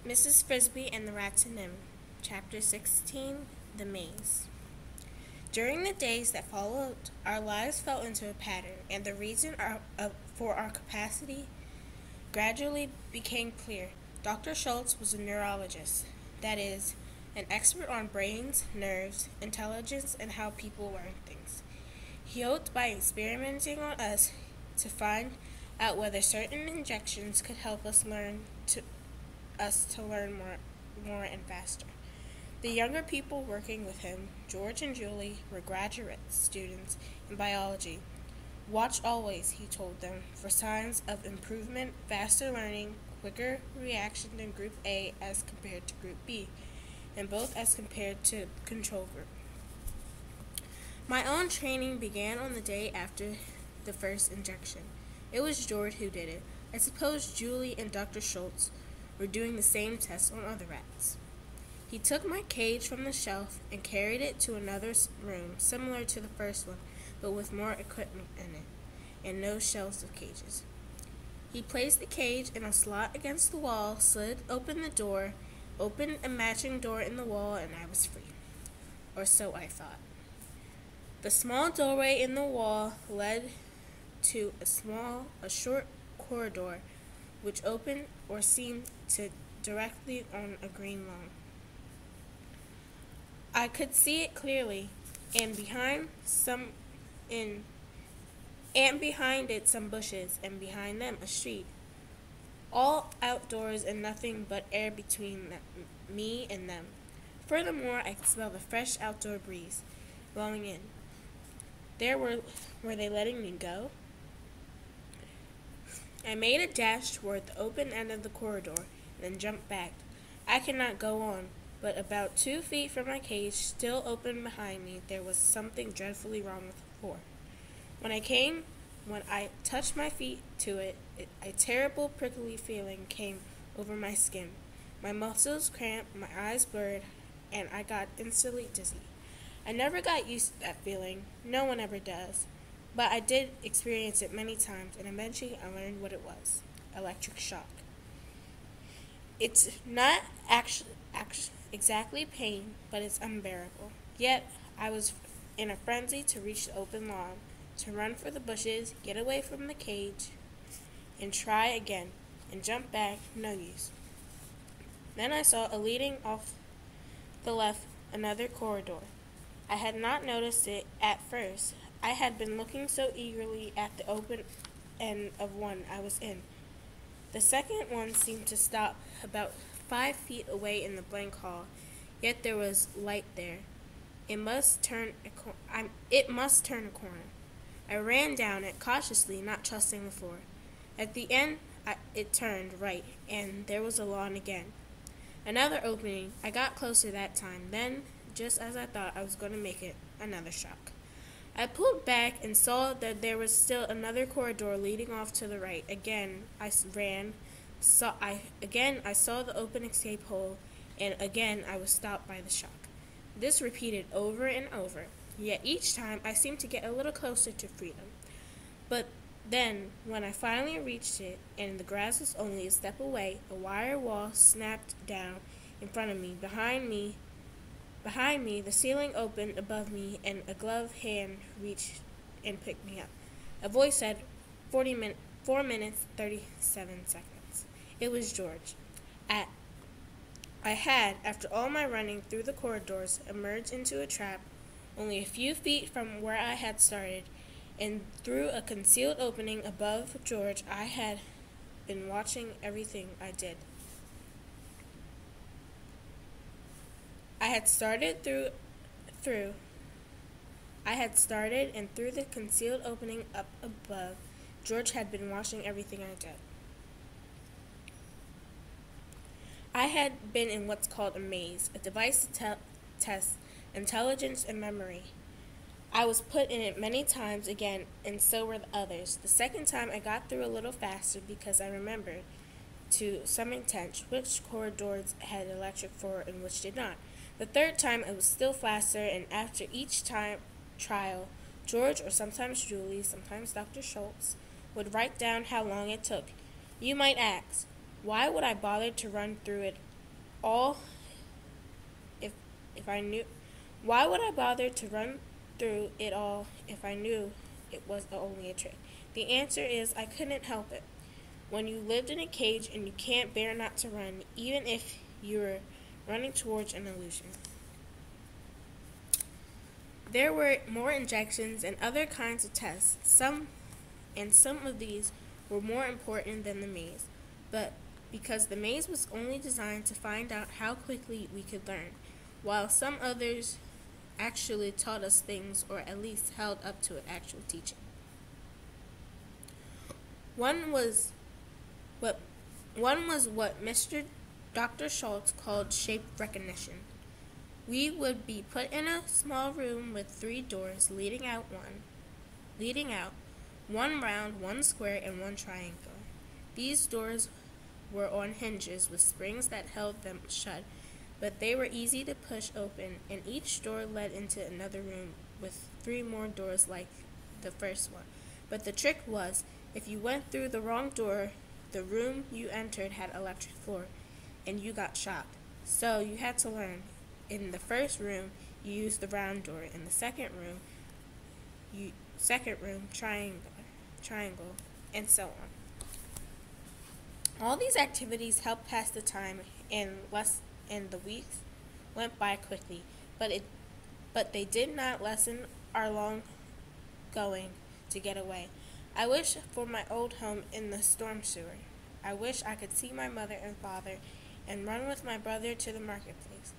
Mrs. Frisby and the Rats and NIMH, Chapter 16, The Maze. During the days that followed, our lives fell into a pattern, and the reason for our capacity gradually became clear. Dr. Schultz was a neurologist, that is, an expert on brains, nerves, intelligence, and how people learn things. He hoped by experimenting on us to find out whether certain injections could help us learn more and faster. The younger people working with him, George and Julie, were graduate students in biology. Watch always, he told them, for signs of improvement, faster learning, quicker reaction than Group A as compared to Group B, and both as compared to control group. My own training began on the day after the first injection. It was George who did it. I suppose Julie and Dr. Schultz were doing the same tests on other rats. He took my cage from the shelf and carried it to another room, similar to the first one, but with more equipment in it, and no shelves of cages. He placed the cage in a slot against the wall, slid open the door, opened a matching door in the wall, and I was free. Or so I thought. The small doorway in the wall led to a short corridor, which opened or seemed to directly on a green lawn. I could see it clearly, and behind it some bushes, and behind them a street. All outdoors and nothing but air between me and them. Furthermore, I could smell the fresh outdoor breeze blowing in. Were they letting me go? I made a dash toward the open end of the corridor, and then jumped back. I could not go on, but about 2 feet from my cage, still open behind me, there was something dreadfully wrong with the floor. When I touched my feet to it, a terrible prickly feeling came over my skin. My muscles cramped, my eyes blurred, and I got instantly dizzy. I never got used to that feeling. No one ever does. But I did experience it many times, and eventually I learned what it was. Electric shock. It's not exactly pain, but it's unbearable. Yet, I was in a frenzy to reach the open lawn, to run for the bushes, get away from the cage, and try again, and jump back, no use. Then I saw leading off the left another corridor. I had not noticed it at first. I had been looking so eagerly at the open end of one I was in. The second one seemed to stop about 5 feet away in the blank hall, yet there was light there. It must turn a corner. I ran down it cautiously, not trusting the floor. At the end, it turned right, and there was a lawn again. Another opening. I got closer that time. Then, just as I thought I was going to make it, another shock. I pulled back and saw that there was still another corridor leading off to the right. Again, I ran. I saw the open escape hole, and again I was stopped by the shock. This repeated over and over, yet each time I seemed to get a little closer to freedom. But then, when I finally reached it, and the grass was only a step away, a wire wall snapped down in front of me. Behind me, the ceiling opened above me, and a gloved hand reached and picked me up. A voice said, 4 minutes, 37 seconds. It was George. I had, after all my running through the corridors, emerged into a trap only a few feet from where I had started, and through a concealed opening above George, I had been watching everything I did. I had started and through the concealed opening up above, George had been watching everything I did. I had been in what's called a maze, a device to test intelligence and memory. I was put in it many times again, and so were the others. The second time I got through a little faster because I remembered, to some extent, which corridors had electric for and which did not. The third time it was still faster, and after each trial, George, or sometimes Julie, sometimes Dr. Schultz, would write down how long it took. You might ask, why would I bother to run through it all if I knew why would I bother to run through it all if I knew it was only a trick? The answer is I couldn't help it. When you lived in a cage and you can't bear not to run, even if you're running towards an illusion. There were more injections and other kinds of tests. Some of these were more important than the maze, but because the maze was only designed to find out how quickly we could learn, while some others actually taught us things or at least held up to actual teaching. One was what Mr. Dr. Schultz called shape recognition. We would be put in a small room with 3 doors leading out, one round, one square, and one triangle. These doors were on hinges with springs that held them shut, but they were easy to push open, and each door led into another room with 3 more doors like the first one. But the trick was, if you went through the wrong door, the room you entered had electric floor, and you got shocked. So you had to learn. In the first room, you used the round door. In the second room, triangle, and so on. All these activities helped pass the time, and the weeks went by quickly. But they did not lessen our long going to get away. I wish for my old home in the storm sewer. I wish I could see my mother and father and run with my brother to the marketplace.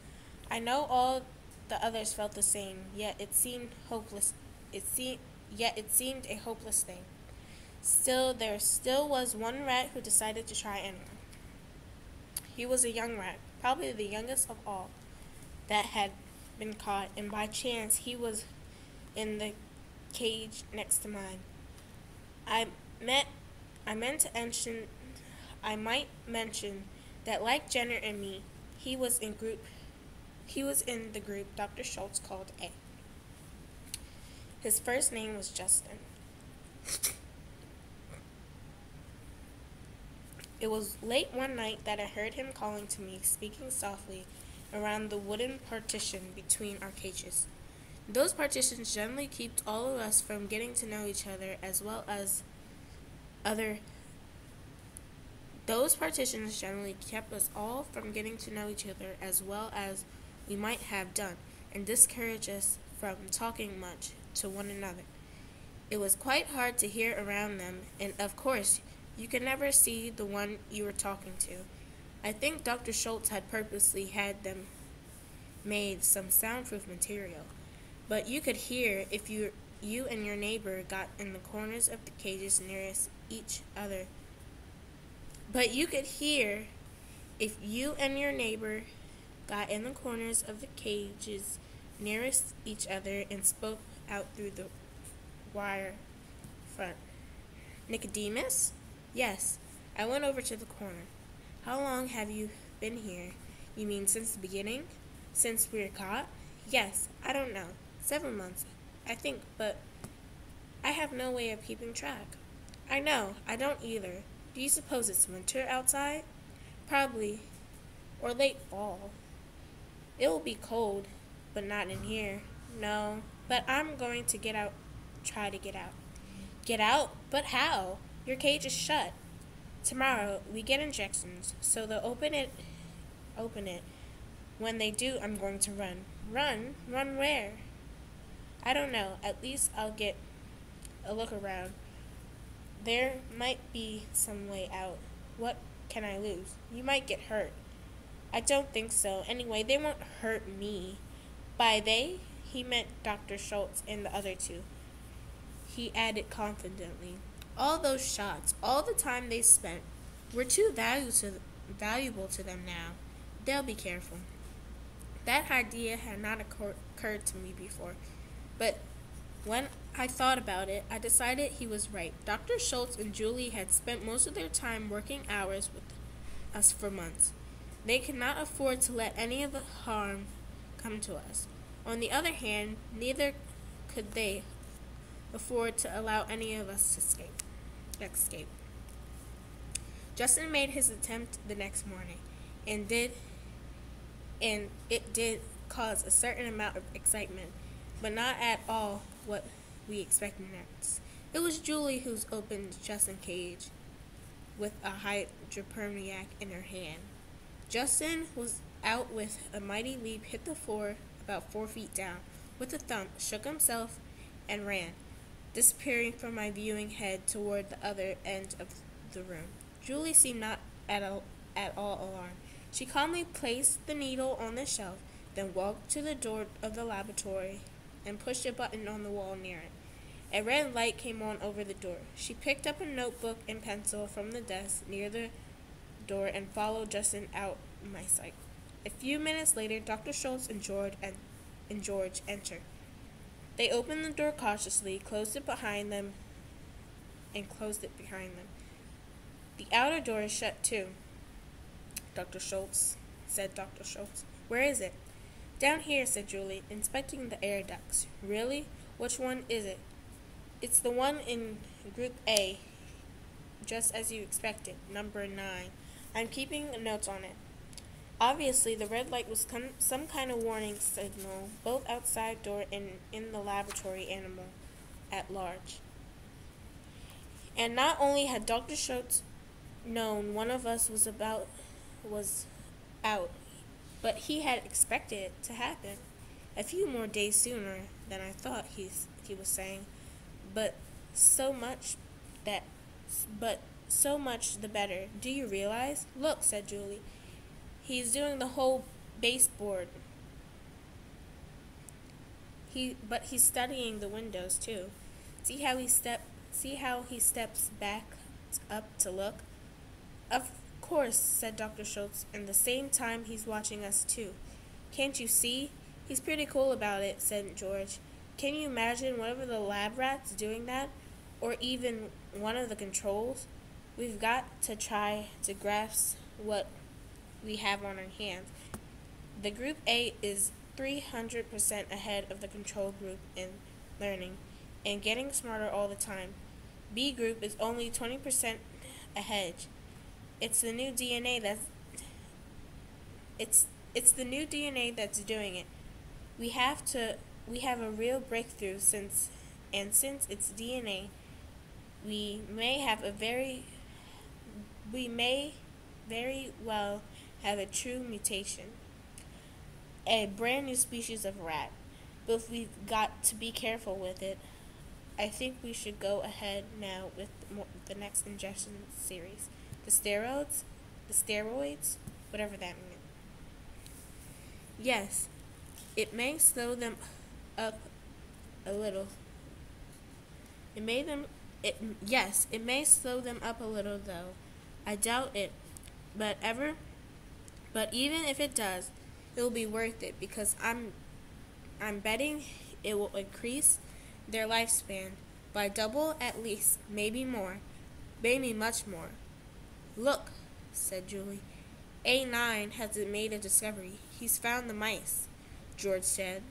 I know all the others felt the same, yet it seemed hopeless. It seemed a hopeless thing. Still, there was one rat who decided to try anyway. He was a young rat, probably the youngest of all that had been caught, and by chance he was in the cage next to mine. I might mention that like Jenner and me, he was in the group Dr. Schultz called A. His first name was Justin. It was late one night that I heard him calling to me, speaking softly around the wooden partition between our cages. Those partitions generally kept all of us from getting to know each other as well as Those partitions generally kept us all from getting to know each other as well as we might have done, and discouraged us from talking much to one another. It was quite hard to hear around them, and of course, you could never see the one you were talking to. I think Dr. Schultz had purposely had them made some soundproof material, but you could hear if you and your neighbor got in the corners of the cages nearest each other. But you could hear if you and your neighbor got in the corners of the cages nearest each other and spoke out through the wire front. Nicodemus? Yes. I went over to the corner. How long have you been here? You mean since the beginning? Since we were caught? Yes. I don't know. 7 months, I think, but I have no way of keeping track. I know. I don't either. Do you suppose it's winter outside? Probably. Or late fall. It will be cold, but not in here. No, but I'm going to try to get out. Get out? But how? Your cage is shut. Tomorrow, we get injections, so they'll open it. When they do, I'm going to run. Run? Run where? I don't know. At least I'll get a look around. There might be some way out. What can I lose? You might get hurt. I don't think so. Anyway, they won't hurt me. By they, he meant Dr. Schultz and the other 2. He added confidently. All those shots, all the time they spent, were too valuable to them now. They'll be careful. That idea had not occurred to me before, but when I thought about it, I decided he was right. Dr. Schultz and Julie had spent most of their time working hours with us for months. They could not afford to let any of the harm come to us. On the other hand, neither could they afford to allow any of us to escape. Justin made his attempt the next morning, and did and it did cause a certain amount of excitement, but not at all what we expected next. It was Julie who's opened Justin's cage with a hyperniac in her hand. Justin was out with a mighty leap, hit the floor about 4 feet down, with a thump, shook himself, and ran, disappearing from my viewing head toward the other end of the room. Julie seemed not at all alarmed. She calmly placed the needle on the shelf, then walked to the door of the laboratory and pushed a button on the wall near it. A red light came on over the door. She picked up a notebook and pencil from the desk near the door and followed Justin out of my sight. A few minutes later, Dr. Schultz and George entered. They opened the door cautiously, closed it behind them. The outer door is shut too, said Dr. Schultz. Where is it? Down here, said Julie, inspecting the air ducts. Really? Which one is it? It's the one in Group A, just as you expected, number 9. I'm keeping notes on it. Obviously, the red light was some kind of warning signal, both outside door and in the laboratory animal at large. And not only had Dr. Schultz known one of us was out, but he had expected it to happen a few more days sooner than I thought, he was saying. But so much the better. Do you realize? Look, said Julie. He's doing the whole baseboard. But he's studying the windows too. See how he steps back up to look? Of course, said Dr. Schultz, and the same time he's watching us too. Can't you see? He's pretty cool about it, said George. Can you imagine one of the lab rats doing that? Or even one of the controls? We've got to try to grasp what we have on our hands. The Group A is 300% ahead of the control group in learning and getting smarter all the time. B group is only 20% ahead. It's the new DNA that's doing it. We have a real breakthrough since it's DNA, we may very well have a true mutation, a brand new species of rat. But we've got to be careful with it. I think we should go ahead now with the next injection series. The steroids, whatever that means. Yes, it may slow them up a little. It may slow them up a little, though. I doubt it. But even if it does, it will be worth it because I'm betting it will increase their lifespan by double at least, maybe more, maybe much more. Look, said Julie. A9 has made a discovery. He's found the mice, George said.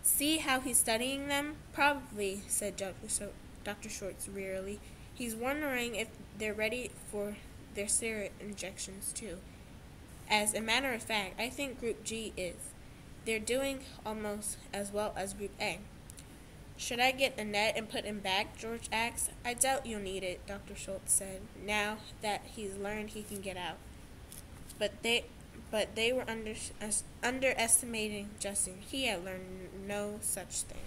See how he's studying them? Probably, said Dr. Schultz wearily. He's wondering if they're ready for their steroid injections, too. As a matter of fact, I think Group G is. They're doing almost as well as Group A. Should I get a net and put him back? George asked. I doubt you'll need it, Dr. Schultz said, now that he's learned he can get out. But they were underestimating Justin. He had learned no such thing.